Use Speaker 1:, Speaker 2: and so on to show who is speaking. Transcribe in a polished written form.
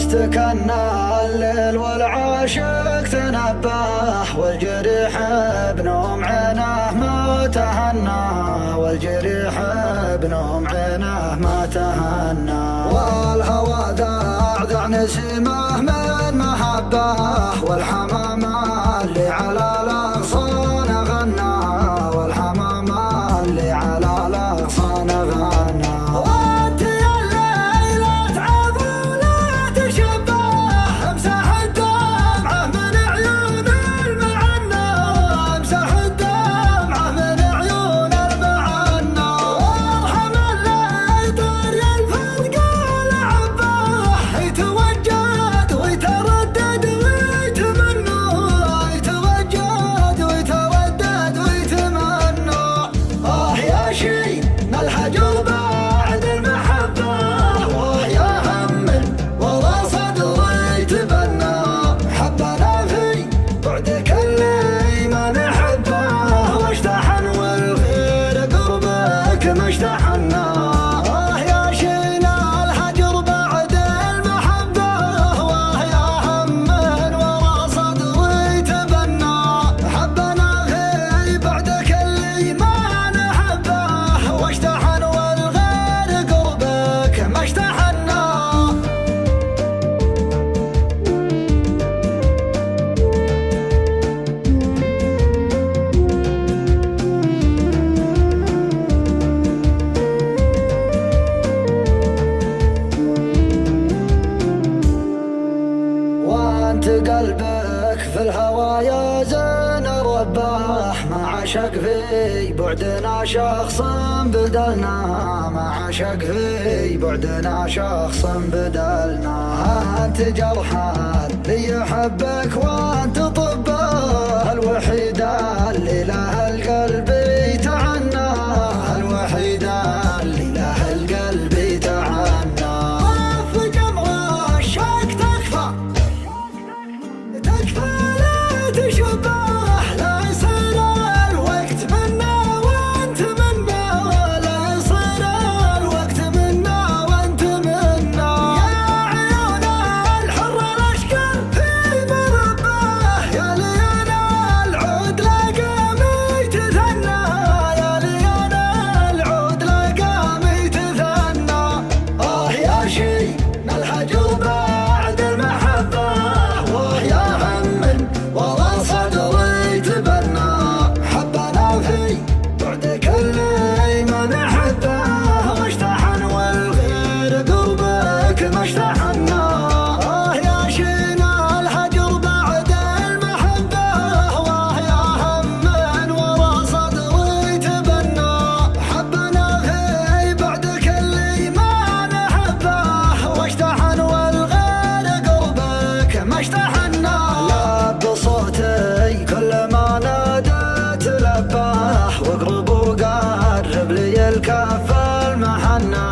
Speaker 1: واستكنا الليل والعاشق تنبه، والجريح بنوم عينه ما تهنى، والجريح بنوم عينه ما تهنى. والهوى ذاع نسيمه من محبه، والحمام اللي على الاغصان غنى، والحمام اللي على الاغصان غنى. وانت يا الليلة تعبوا تشبه، امسح الدمعة من عيون المعنى، امسح الدمعة من عيون المعنى. وارحم اللي طري الفرق لعبه، يتوجد ويتردد ويتمنى، يتوجد ويتردد ويتمنى. يا شي الهجر بعد المحبة، ويا هم ورا صدري يتبنى. حبنا في بعدك اللي ما نحبه، واشتحن والغير قربك ما اشتحنا. يا شينا الهجر بعد المحبة، ويا هم ورا صدري يتبنى. حبنا في بعدك اللي ما نحبه، واشتحن والغير قربك ما اشتحنا. وانت قلبك في الهوى يا زين رباه، ما عشق في بعدنا شخص بدلنا، ما عشق في بعدنا شخص بدلنا. انت جرحان اللي يحبك وانت طبه، الوحيدة اللي لها القلب يتعنى، الوحيدة اللي لها القلب يتعنى. في جمر الشوق تكفى لا تشبه، لا يصير الوقت منا وانت منا، لا يصير الوقت منا وانت منا. يا عيون الحر الاشقر في مربه، يا ليان العود لقى يتثنى، يا ليان العود لقى يتثنى. يا شي الهجر بعد المحبة، ويا هم ورا صدري يتبنى. حبنا في بعدك اللي ما نحبه، واشتحن والغير قربك ما اشتحنا. يا شينا الهجر بعد المحبة، ويا هم ورا صدري يتبنى. حبنا في بعدك اللي ما نحبه، واشتحن والغير قربك ما اشتحنا. لب صوتي كل ما ناديت لباه، واقرب وقرب لي الكف المحنى،